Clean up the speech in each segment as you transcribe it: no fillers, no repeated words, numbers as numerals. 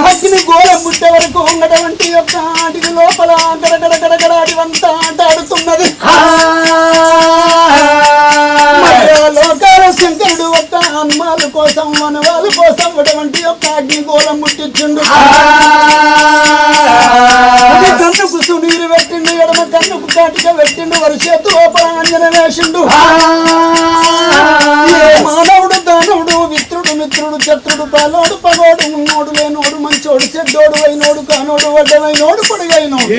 అగ్ని గోళం పుట్టే వరకు ఉన్నటువంటి యొక్క అడిగి లోపల గడగడగడగడాడివంతా ఆడుతున్నది. లోకాల శంకరుడు ఒక్క హనుమాల కోసం మనవాళ్ళ కోసం అటువంటి యొక్క అగ్ని గోళం ముట్టించుండు. కన్నుకు సునీరు పెట్టిండు, ఎడమ కన్నుకు కాటిక పెట్టిండు, వారి చేతు లోపల అంజన వేసిండు. మానవుడు దానవుడు విత్రుడు మిత్రుడు శత్రుడు పాలోడు పగోడు ఉన్నోడు లేనోడు మంచోడు చెడ్డోడు అయినోడు కానోడు వడ్డవైనోడు పొడిగైనోడు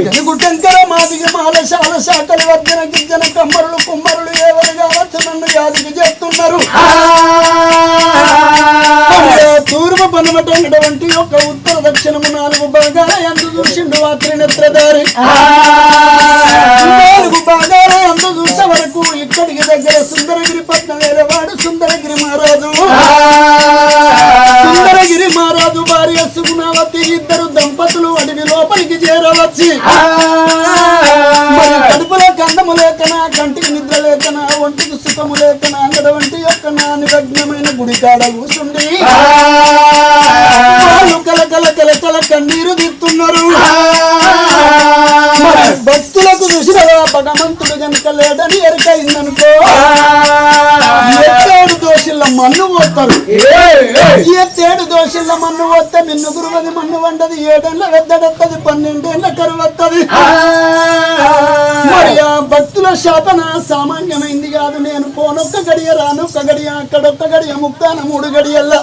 తెలుగు టెంకర మాదిగ మాల శాల శాఖలు వర్జన గిజ్జన కమ్మరులు కుమ్మరులు ఎవరు కావచ్చు నన్ను యాదికి చేస్తున్నారు. తూర్పు పనమటటువంటి ఒక ఉత్తర దక్షిణము 4 భాగాల అందు చూసిండు ఆ త్రినేత్రధారి. 4 భాగాల అందు చూసే వరకు ఇక్కడికి దగ్గర సుందరగిరి పట్నం వేరేవాడు సుందరగిరి మహారాజు. సుందరగిరి మహారాజు భార్య సుగుణావతి ఇద్దరు దంపతులు అడవి లోపలికి చేరవచ్చి కడుపులో గంధము లేకనా కంటికి నిద్ర లేకనా ఒంటికి సుఖము లేకనా అన్నటువంటి యొక్క నిమగ్నమైన గుడి కాడ కూర్చుండి వాళ్ళు కలకల కలకల కన్నీరు తీస్తున్నారు. భక్తులకు చూసిన భగవంతుడు కనుక లేడని ఎరకైందనుకో ఎత్తేడు దోషుల మన్ను పోతారు. ఎత్తేడు దోషుల మన్ను పోతే నిన్ను గురువది మన్ను వండది 7 ఏళ్ళ వెద్దడత్తది 12 ఏళ్ళ కరువత్తది. మరి ఆ భక్తుల శాపన సామాన్యమైంది కాదు. నేను పోనొక్క గడియ రానొక్క గడియ అక్కడొక్క గడియ ముక్తాన 3 గడియల్లా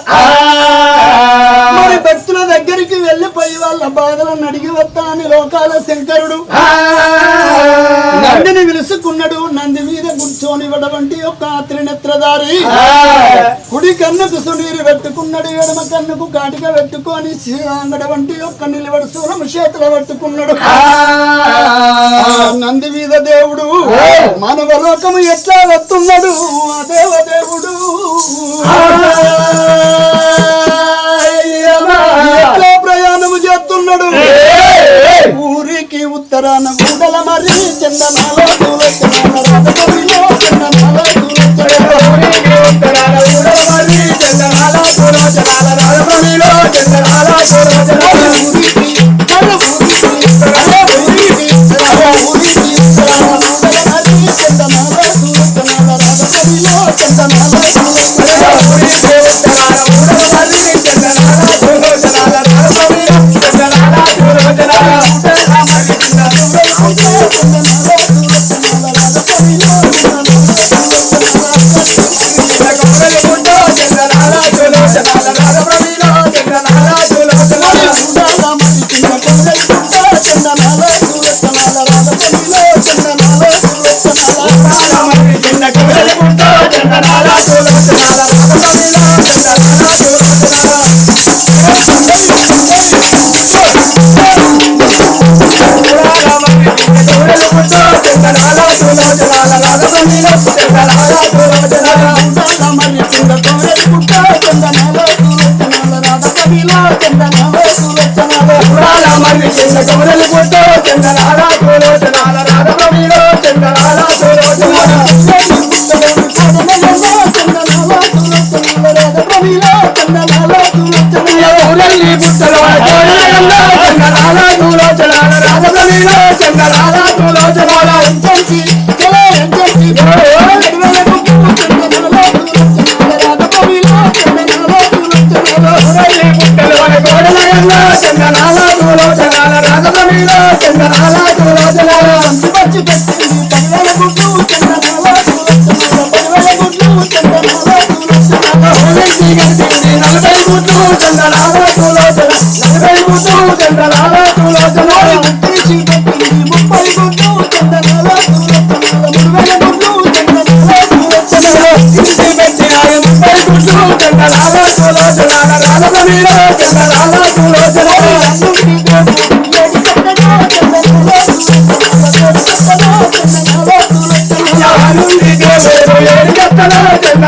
మరి భక్తుల దగ్గరికి వెళ్ళిపోయి వాళ్ళ బాధలను అడిగి వస్తా అని లోకాల శంకరుడు నందిని విలుసుకున్నాడు. నంది మీద కూర్చొని వడవంటి యొక్క త్రినేత్రధారి కుడి కన్నుకు సునీరు పెట్టుకున్నాడు, ఎడమ కన్నుకు కాటిక పెట్టుకొని అంగడవంటి యొక్క నిలబడి సూరం చేతులు పట్టుకున్నాడు. నంది మీద దేవుడు మానవలోకము ఎట్లా వస్తున్నాడు ఆ దేవదేవుడు ఎట్లా ప్రయాణము చేస్తున్నాడు. ఊరికి ఉత్తరాన గుండల మరి చందనాలో రాజపల్లిలో చందనాలో ఊరికి ఉత్తరాన గుండల మరి చందనాలో రాజపల్లిలో చందనాలో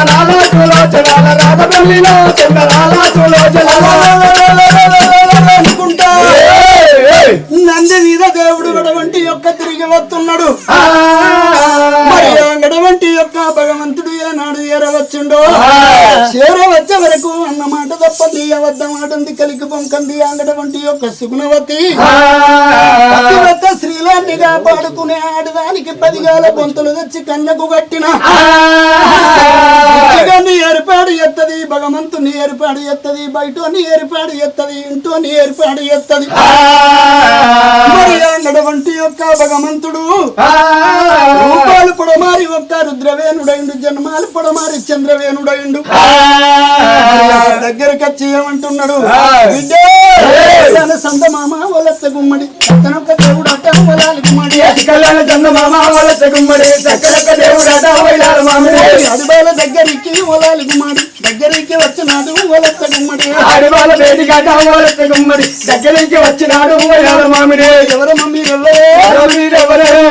చందనాల సులోచనాల రామపల్లిలో చందనాల అనుకుంటా నంది మీద దేవుడు గడవంటి యొక్క తిరిగి వస్తున్నాడు. మరి గడవంటి యొక్క భగవంతుడు ఏనాడు ఏరవచ్చుండో చేరవచ్చే వరకు అన్నమాట తప్పది అబద్ధం ఆడంది కలికి పొంకంది అంగడవంటి యొక్క సుగుణవతి స్త్రీలాంటిగా పాడుకునే ఆడదానికి 10 గాల గొంతులు తెచ్చి కన్నకు కట్టిన ఏర్పాటు ఎత్తది భగవంతుని ఏర్పాటు ఎత్తది బయటని ఏర్పాటు ఎత్తది ఇంటోని ఏర్పాటు ఎత్తది. మరి అంగడవంటి యొక్క భగవంతుడు రూపాలు పొడమారి ఒక్క రుద్రవేణుడైండు జన్మాలు పొడమారి చంద్రవేణుడైండు. దగ్గరికి వచ్చి ఏమంటున్నాడు సందమామ వలస గుమ్మడి తనొక్క దేవుడు అట్ట వలాలి గుమ్మడి చందమామ వలస గుమ్మడి దేవుడట అడిబాల దగ్గరికి వలాలి గుమ్మడి దగ్గరికి వచ్చినాడు వలస గుమ్మడి అడిబాల వేదికట వలస గుమ్మడి దగ్గరికి వచ్చినాడు మామిడి ఎవరు మమ్మీ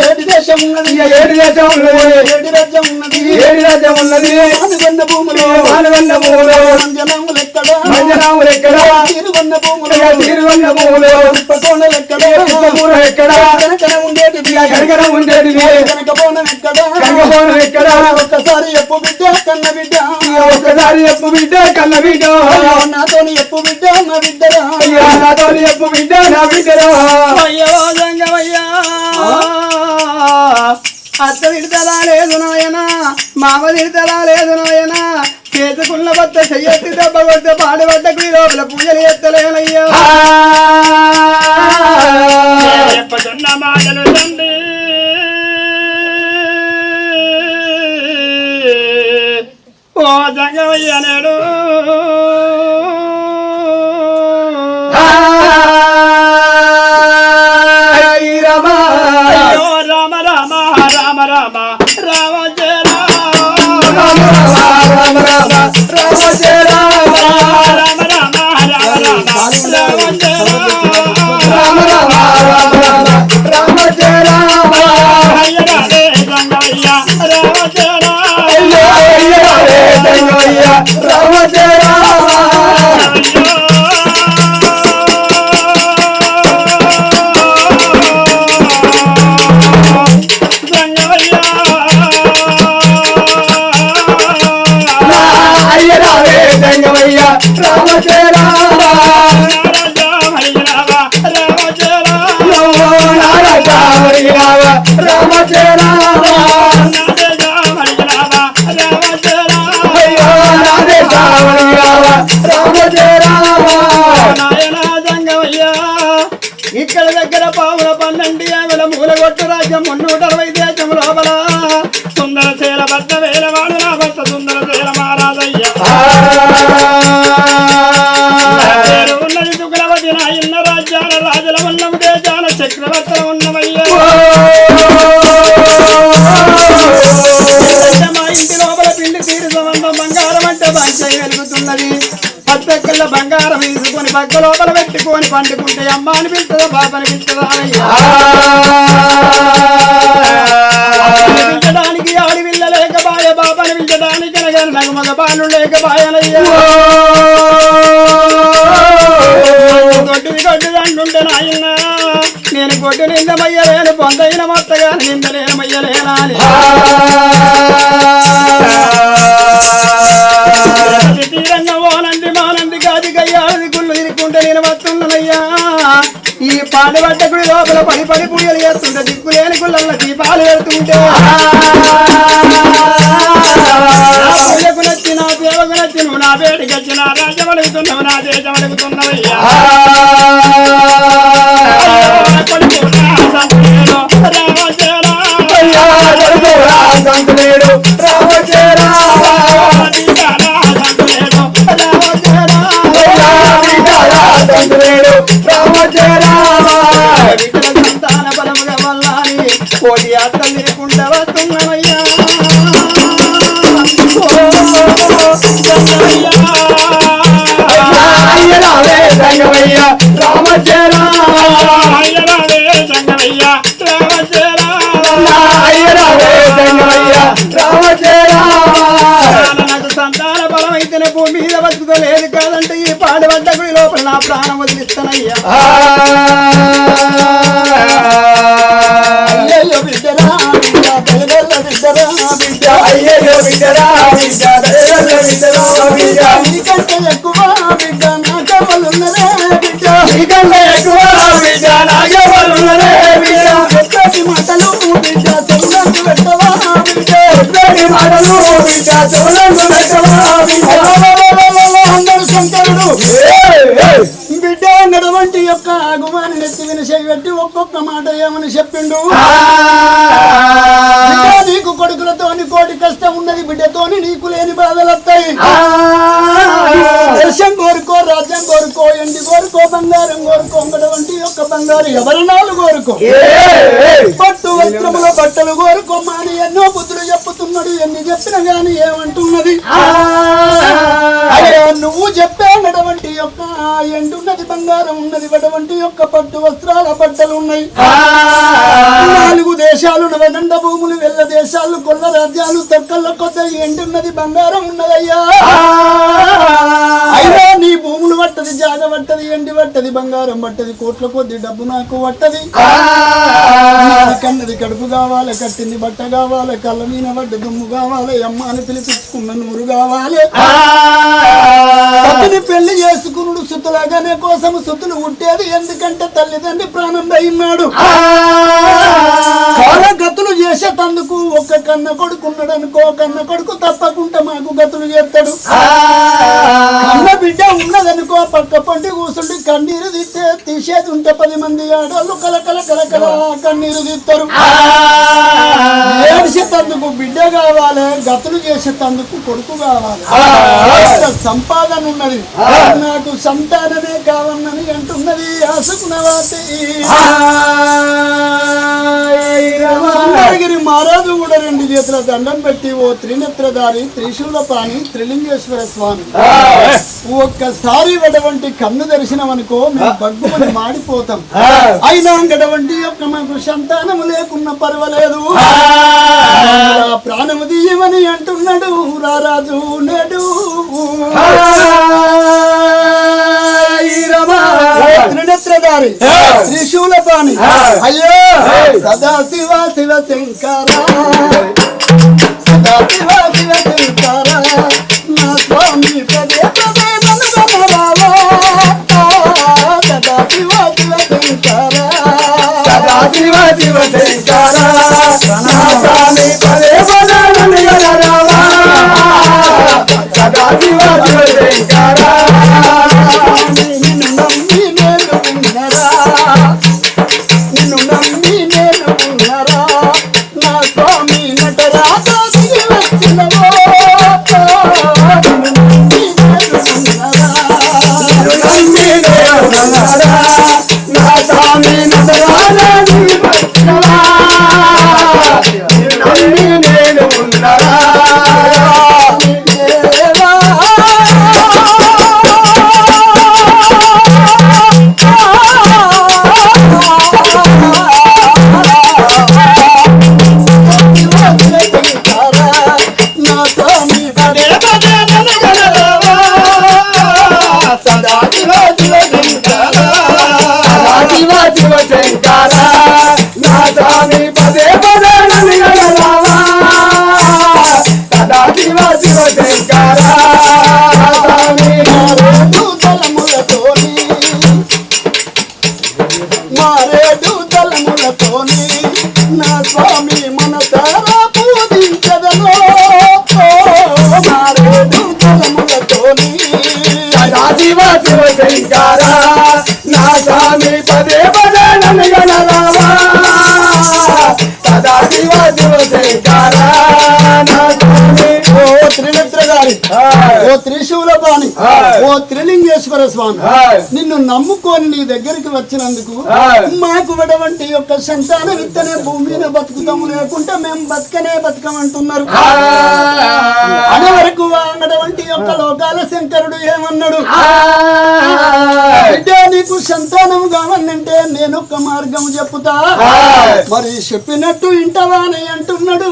ఏడు దేశం ఉన్నది ఏడు రాజ్యం ఉన్నది ఏడు రాజ్యం ఉన్నది అనుకున్న భూములు మంజనాములెక్కడా మంజనాములెక్కడా తీరుగొన్న భూములు తీరుగొన్న భూములు కోణలెక్కడా ఎక్కడా కనకన ఉండేటిది కనకన ఉండేటిది కనకపోనం ఎక్కడా కనకపోనం ఎక్కడా ఒక్కసారి ఎప్పు బిడ్డ కన్న బిడ్డ ఒక్కసారి ఎప్పు బిడ్డ కన్న బిడ్డ నాతోని ఎప్పు బిడ్డ నా బిడ్డరా నాతోని ఎప్పు బిడ్డ నా బిడ్డరా అయ్యో జంగమయ్యా అత్త విడతలా లేదు నాయన మామ విడతలా లేదు నాయన చేతుకున్న బట్ట చెయ్యెత్తి దెబ్బ కొడితే పాడుబడ్డకు లోపల పూజలు ఎత్తలేనయ్యా మాటలు తండ్రి ఓ జంగమయ్య నేడు రామ రామ రామ రామ రామ జయ రామ రామ రామ రామ జయ రామ రామ రామ రామ రామ రామ జయ రామ రామ రామ రామ రామ జయ రామ అయ్య రాదే జంగమయ్య రామ జయ రామ జయ రామ ఇక్కడ దగ్గర పావుల 12 ఆమెల మూలగొట్టు రాజ్యం 360 దేశం లోపల సుందర శీల భర్త వేలవాడు నా భర్త సుందర శీల మహారాజయ్య ఉన్నది దుగ్లవతి నా ఇన్న రాజ్యాల రాజుల ఉన్నము దేశాల చక్రవర్తుల ఉన్నవయ్యా మా ఇంటి లోపల పిండి తీరు సంబంధం బంగారం అంటే బాధ్యత కలుగుతున్నది. పచ్చకల్ల బంగారం తీసుకొని పక్క లోపల పెట్టుకొని పండుకుంటే అమ్మ అనిపిస్తుందా బాబ అనిపిస్తుందా అనిపించడానికి ఆడి విల్ల లేక బాయ బాబ అనిపించడానికి అనగా నాకు మగ బాలు లేక బాయనయ్యా గొడ్డు అంటుంటే నాయన నేను గొడ్డు నిందమయ్యలేను పొందైన మొత్తగా నిందలేనమయ్యలేనా అని తీరంగా ఓనండి మానండి గాది గయ్యాది గుళ్ళు తిరుక్కుంటే నేను వస్తున్నానయ్యా ఈ పాడుబడ్డ గుడి లోపల పడి పూజలు చేస్తుంటే దిక్కులేని గుళ్ళల్లో దీపాలు పెడుతుంటే పూజకు నచ్చి నా సేవకు నచ్చి నువ్వు నా పేటికి వచ్చి నా రాజ్యం అడుగుతున్నావు నా దేశం అడుగుతున్నావయ్యా సంతాన బలముగా వల్లని కోటి అర్థం లేకుండా వస్తున్నామయ్యా నాకు లేదు కాదంటే ఈ పాడుబడ్డ గుడి లోపల నా ప్రాణం వదిలిస్తానయ్యా. అయ్యయ్యో బిడ్డరా బిడ్డ దయగల్ల బిడ్డరా బిడ్డ అయ్యయ్యో బిడ్డరా బిడ్డ దయగల్ల బిడ్డరా బిడ్డ నీకంటే ఎక్కువ బిడ్డ నాకెవరున్నరే బిడ్డ నీకన్నా ఎక్కువ బిడ్డ నాకెవరున్నరే బిడ్డ ఎక్కడి మాటలు బిడ్డ చెవులకు పెట్టవా బిడ్డ ఎక్కడి మాటలు బిడ్డ చెవులకు పెట్టవా బిడ్డ అందరు శంకరుడు బిడ్డ నడవంటి యొక్క అగుమాని నెత్తి వినసేయబెట్టి ఒక్కొక్క మాట ఏమని చెప్పిండు. బిడ్డ నీకు కొడుకులతోని కోటి కష్టం ఉన్నది, బిడ్డతోని నీకు లేని బాధలు వస్తాయి. దేశం కోరుకో, రాజ్యం కోరుకో, ఎండి కోరుకో, బంగారం కోరుకో, వంటి యొక్క బంగారు ఎవరినాలు కోరుకో, పట్టు వస్త్రముల బట్టలు కోరుకో మాని ఎన్నో బుద్ధులు చెప్పుతున్నాడు. ఎన్ని చెప్పినా గాని ఏమంటున్నది? అయ్యా నువ్వు చెప్పేనటువంటి యొక్క ఎండున్నది, బంగారం ఉన్నది, వడవంటి యొక్క పట్టు వస్త్రాల బట్టలు ఉన్నాయి. 4 దేశాలు నవదండ భూములు, వెళ్ళ దేశాలు, కొల్ల రాజ్యాలు, తక్కల కొత్త ఎండున్నది, బంగారం ఉన్నదయ్యా. అయినా నీ భూములు పట్టది, జాగ పట్టది, ఎండి పట్టది, బంగారం పట్టది, కోట్ల కొద్ది డబ్బు నాకు పట్టది. కన్నది కడుపు కావాలి, కట్టింది బట్ట కావాలి, కళ్ళ మీద పడ్డ దుమ్ము కావాలి, అమ్మ అని పిలిపించుకున్న నూరు కావాలి. సతుని పెళ్లి చేసుకున్నాడు సుతులాగానే కోసం, సుతులు ఉట్టేది ఎందుకంటే తల్లిదండ్రి ప్రాణం అయినాడు. గతులు చేసేటందుకు ఒక్క కన్న కొడుకున్నాడు అనుకో, కన్న కొడుకు తప్పకుండా మాకు గతులు చేస్తాడు. కన్న బిడ్డ ఉన్నదనుకో, పక్క పంటి కూర్చుండి కన్నీరు తీసేది ఉంటే 10 మంది ఆడవాళ్ళు కలకల కలకల కన్నీరు తీస్తారు. ఏడ్చేటందుకు బిడ్డ కావాలి, గతులు చేసేటందుకు కొడుకు కావాలి. సంపాదన ఉన్నది, నాకు సంతానమే కావాలని అంటున్నది ఆసుకున్నవాటి. సుందరగిరి మహారాజు కూడా 2 చేతుల దండం పెట్టి ఓ త్రినేత్రధారి, త్రిశూలపాణి, త్రిలింగేశ్వర స్వామి ఒక్కసారి వడవంటి కన్ను దర్శనం అనుకో మేము బగ్గుమని మాడిపోతాం. అయినా గడవంటి యొక్క మాకు సంతానము లేకున్నా పర్వాలేదు, ప్రాణము తీయమని అంటున్నాడు రారాజు నేడు. త్రినేత్రధారి, త్రిశూలపాణి, అయ్యో సదా శివ శివ శంకర, సదా శివ శివ శంకర, నా స్వామి పదే పదే నన్ను గమరావా. సదా శివ శివ శంకర, సదా శివ శివ శంకర, నా స్వామి పదే పదే నన్ను గమరావా. సదా శివ శివ శంకర, నిన్ను నమ్మి నేను ఉన్నరా, నిన్ను నమ్మి నేను ఉన్నరా, నా స్వామి నటరాజా దిగి వచ్చినవో. నిన్ను నమ్మి నేను ఉన్నరా, నిన్ను నమ్మి నేను ఉన్నరా, నా స్వామి నటరాజా దిగి వచ్చినవా. నిన్ను నమ్మి నేను ఉన్నరా. మారేడు తలములతోని నా స్వామి మనసారా పూజించదను. మారేడు తలములతోని సదా శివ శివ శంకర, నా స్వామి పదే పదే నన్ను గణరావా. సదా శివ శివ శంకర, నా స్వామి. ఓ త్రినేత్రధారి, ఓ త్రిశూలపాణి, ఓ త్రిలింగేశ్వర స్వామి, నిన్ను నమ్ముకొని నీ దగ్గరికి వచ్చినందుకు మాకు వడవంటి యొక్క సంతానం ఇత్తనే భూమి మీద బతుకుతాము, లేకుంటే మేము బతకనే బతకమంటున్నారు. అనే వరకు అన్నటువంటి యొక్క లోకాల శంకరుడు ఏమన్నాడు? బిడ్డ నీకు సంతానం కావాలంటే నేను ఒక మార్గం చెప్పుతా, మరి చెప్పినట్టు ఇంటవా అని అంటున్నాడు.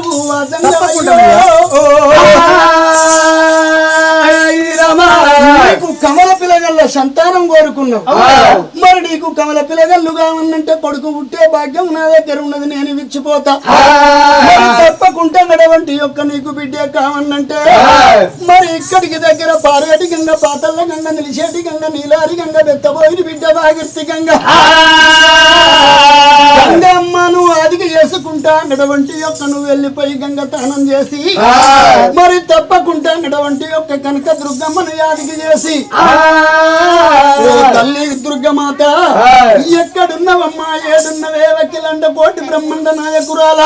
నీకు కమల పిల్లగల్ల సంతానం కోరుకున్నావు. మరి నీకు కమల పిల్లగల్లు కావన్నంటే కొడుకు పుట్టే భాగ్యం నా దగ్గర ఉన్నది, నేను ఇచ్చిపోతా. తప్పకుండా గడవంటి యొక్క నీకు బిడ్డే కావన్నంటే మరి ఇక్కడికి దగ్గర పార్వటి గంగ, పాతల్ల గంగ, నిలిచేటి గంగ, నీలారి గంగ, బెత్తబోయిన బిడ్డ భాగీరథి గంగ గంగమ్మ నువ్వు ఆదికి చేసుకుంటా గడవంటి యొక్క నువ్వు వెళ్ళిపోయి గంగ తానం చేసి మరి తప్పకుండా గడవంటి యొక్క కనక దుర్గమ్మను యాదికి చేసి తల్లి దుర్గమాత ఎక్కడున్నవమ్మా, ఏడున్నవే వకిలండ కోటి బ్రహ్మాండ నాయకురాల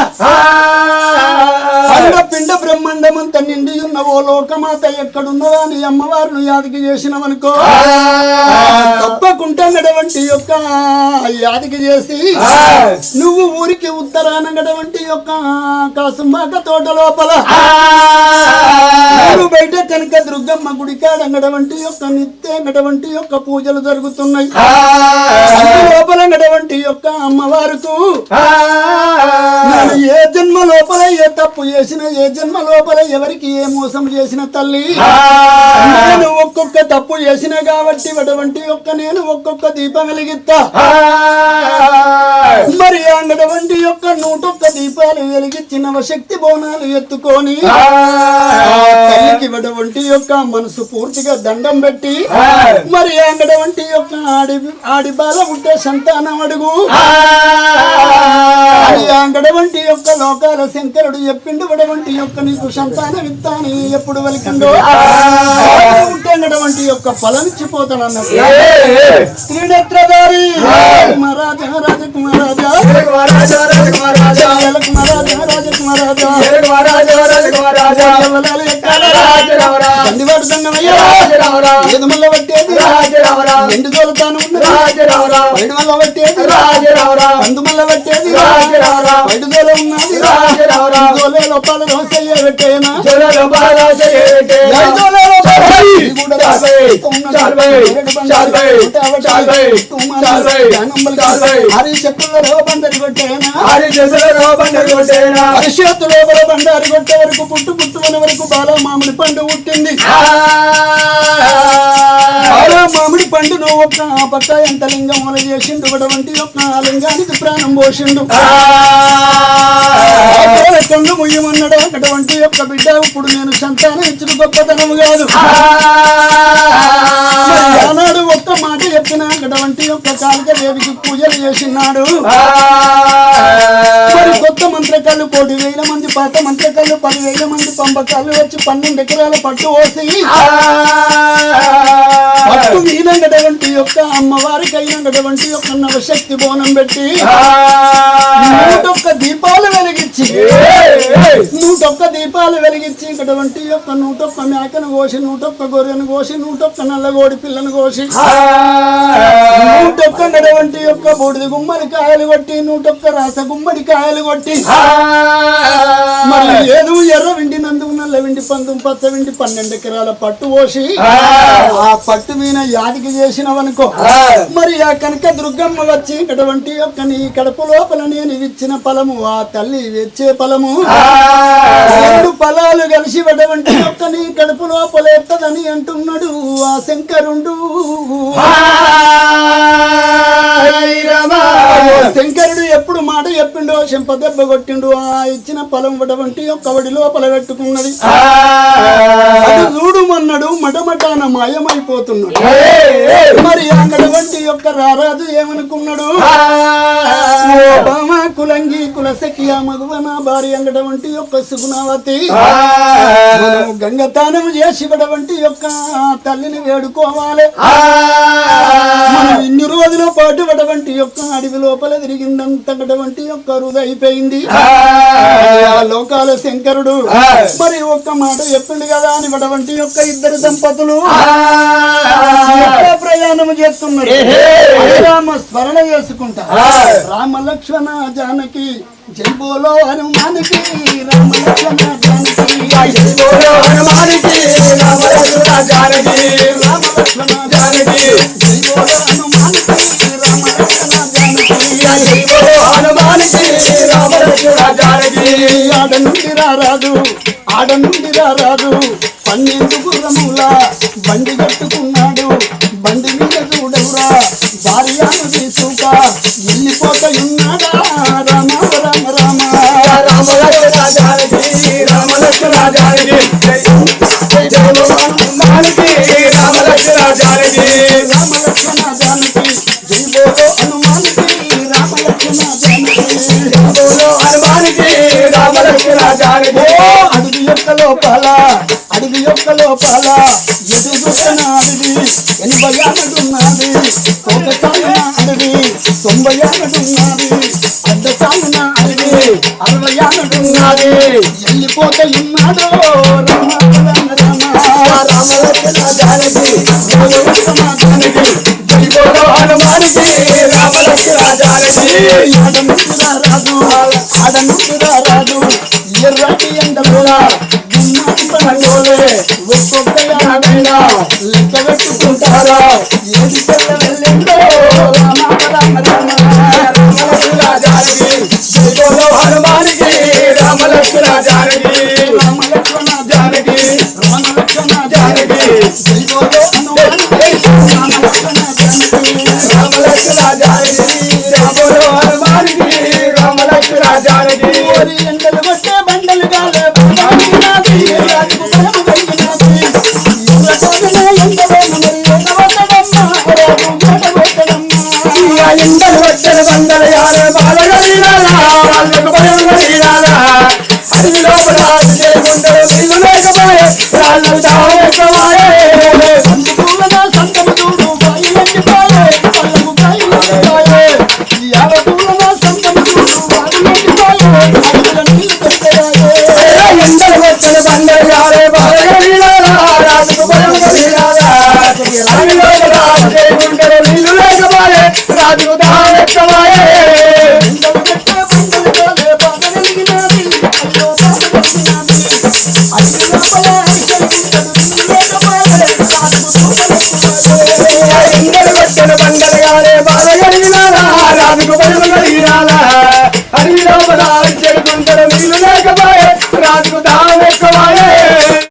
పిండ బ్రహ్మాండమంత నిండి ఉన్నవో లోకమాత ఎక్కడున్నవా నీ అమ్మవారిని యాదికి చేసినవనుకో తప్పకుండా గడవంటి యొక్క యాదికి చేసి నువ్వు ఊరికి ఉత్తరాన గడవంటి యొక్క కాసుంబాక తోట లోపల బయట కనుక దుర్గమ్మ గుడికాడ గడవంటి యొక్క నిత్య గడవంటి యొక్క పూజలు జరుగుతున్నాయి. లోపల గడవంటి యొక్క అమ్మవారుకు ఏ జన్మ లోపల ఏ తప్పు చేసిన, ఏ జన్మ లోపల ఎవరికి ఏ మోసం చేసిన తల్లి నేను ఒక్కొక్క తప్పు చేసిన కాబట్టి అటువంటి యొక్క నేను ఒక్కొక్క దీపం వెలిగిస్తా. మరి అంగడవంటి యొక్క 101 దీపాలు వెలిగించి నవశక్తి బోనాలు ఎత్తుకొని తల్లికి వడవంటి యొక్క మనసు పూర్తిగా దండం పెట్టి మరి అంగడవంటి యొక్క ఆడి బాల ఉంటే సంతానం అడుగు అంగడవంటి యొక్క లోకాల శంకరుడు చెప్పిండు వడవంటి యొక్క నీకు సంతానం ఇస్తాను ఎప్పుడు వలికిండో ఉంటే అంగడవంటి యొక్క ఫలమిచ్చిపోతానన్నది త్రినేత్రధారి మహారాజా రాజకుమారాజా ఎండు తోలుతాను వైడు వల్ల పట్టేది పందు మల్ల పట్టేది వైడు తోల ఉన్నది తోలే లోపాల దోసయ్య పెట్టేనా హరిశక్తులలో బండరి కొట్టేనా హరిశక్తులో బండారి కొట్టే వరకు పుట్టు పుట్టుకునే వరకు బాల మామిడి పండు పుట్టింది. మామిడి పండు నువ్వు ఒక పక్క ఎంత లింగం మొల చేసిండు అటువంటి ఒక లింగానికి ప్రాణం పోసిండు. కళ్ళు ముయ్యమన్నాడు అటువంటి యొక్క బిడ్డ ఇప్పుడు నేను సంతానం ఇచ్చిన గొప్పతనం కాదు. ఆనాడు ఒక్క మాట చెప్పిన అటువంటి యొక్క కాళిక దేవికి పూజలు చేసినాడు. మరి కొత్త మంత్రకాలు 1,000 మంది, పాత మంత్రకాలు 10,000 మంది పంపకాలు వచ్చి 12 ఎకరాల పట్టు పోసి పట్టు మీనటువంటి యొక్క అమ్మవారికి అయినటువంటి యొక్క నవశక్తి బోనం పెట్టి 101 దీపాలు వెలిగించి 101 దీపాలు వెలిగించి ఇటువంటి యొక్క 101 మేకను కోసి 101 గొర్రెను కోసి 101 నల్లగోడి పిల్లను కోసి 101 నటువంటి యొక్క బూడిది గుమ్మడి కాయలు కొట్టి 101 రాస గుమ్మడి కాయలు కొట్టి మరి ఏదో ఎర్ర విండి నందు నల్ల విండి పందు పచ్చ విండి 12 ఎకరాల పట్టు పోసి ఆ పట్టు మీద యాదికి చేసినవనుకో మరి ఆ కనక దుర్గమ్మ వచ్చి ఇటువంటి యొక్క నీ కడుపు లోపల నేను ఇచ్చిన ఫలము ఆ తల్లి వచ్చే ఫలము 2 ఫలాలు కలిసి అటువంటి యొక్క నీ కడుపు లోపల ఎత్తదని అంటున్నాడు ఆ శంకరుండు. శంకరుడు ఎప్పుడు మాట చెప్పిండో చెంప దెబ్బ కొట్టిండు. ఆ ఇచ్చిన ఫలం అటువంటి యొక్క వడి లోపల పెట్టుకున్నది. అది చూడుమన్నాడు మటమటాన మాయమైపోతున్నాడు. మరి అక్కడవంటి యొక్క రారాజు ఏమనుకున్నాడు కులంగి కులసఖియ మగువన భార్య అంగడవంటి యొక్క సుగుణావతి గంగతానం చేసి వంటి యొక్క తల్లిని వేడుకోవాలి. మనం ఇన్ని రోజుల పాటు అటువంటి యొక్క అడవి లోపల తిరిగిందంతటి యొక్క హృదయిపోయింది. లోకాల శంకరుడు మరి ఒక్క మాట చెప్పిండు కదా అని అటువంటి యొక్క 2 దంపతులు ప్రయాణం చేస్తున్నారు. రామ స్మరణ చేసుకుంటా రామ లక్ష్మణ జానకి జై బోలో హనుమానికి రామ లక్ష్మణ జానకి జై బోలో హనుమానికి రామ లక్ష్మణ జానకి రామ లక్ష్మణ జానకి జై బోలో హనుమానికి రామ లక్ష్మణ జానకి జై బోలో హనుమానికి రామ లక్ష్మణ జానకి. ఆడ నుండి రారాదు 12 గుర్రముల బండి కట్టుకున్నాడు భార్యను తీసుక వెళ్ళిపోతాయున్నాడా రామ రామ రామ రామ లక్ష్మణ జానకి రామ లక్ష్మణ జానకి జై జై హనుమానికి రామ లక్ష్మణ జానకి రామ లక్ష్మణ జానకి జై బోలో హనుమానికి రామ లక్ష్మణ జానకి బోలో హనుమానికి రామ లక్ష్మణ జానకి అడవి యొక్క లోపల ఎటు చూసిన అడవి 80 ఏళ్ళున్నది ఒక సాగున అడవి 90 ఏళ్ళున్నది అడ్డ సాగున అడవి 60 ఏళ్ళున్నది వెళ్ళిపోతాయున్నాడు రామ రామ రామ రామ లక్ష్మణ జానకి జానకి జై బోలో హనుమానికి రామ లక్ష్మణ జానకి ఆడనుకురారాదు ఎర్రటి ఎండలోలా గుమ్మంపనగోలే ఒక్కొక్క యాడైనా లెక్క పెట్టుకుంటారా ఏది చెల్ల వెళ్ళిందో రామ రామ రామ రామ లక్ష్మణ జానకి జై బోలో హనుమానికి రామ లక్ష్మణ జానకి రామ లక్ష్మణ జానకి రామ లక్ష్మణ జానకి జై బోలో హనుమానికి రామ లక్ష్మణ జానకి రామ లక్ష్మణ జానకి జై బోలో హనుమానికి రామ లక్ష్మణ జానకి ఓరి ఎండలు కొట్టే బండలు గాలే బాగున్నది రాజుకు ప్రేమ కలిగినది ఎర్రకోటనే ఎండవేను మరి ఎగవద్దడమ్మా రాజు ఎగవద్దడమ్మా ఎండలు వచ్చల బండల యారే బాలగలినాలా వాళ్ళకు భయం కలిగినాలా అడవి లోపల చేయకుంటారు నీళ్ళు లేకపోయే రాళ్ళు దావెక్కవాయే సంతులన సంతము చూడు బాయిలెండిపాయే పల్లము బాయిలెండిపాయే యావతులన సంతము చూడు బాయిలెండిపాయే అడవిల నీళ్ళు దొరికాయే ఎండలు వచ్చల బండల యారే బాలగలినాలా రాళ్ళకు భయం కలిగినాలా అడవి లోపల చేయకుంటారు నీళ్ళు లేకపోయే రాజు దావెక్కవాయే ఎండలు కొట్టే బండలు గాలే బాగలిగినది అయ్యో బాగలిగినది అడవి లోపల అడిగలిగినది లేకపోయే రాజుకు చూపలేకపోయే ఎండలు వచ్చల బండల యారే బాలగలినాలా రాజుకు భయం కలిగినాలా అడవి లోపల చెడుకుంటారు నీళ్ళు లేకపోయే రాజుకు దావెక్కవాయే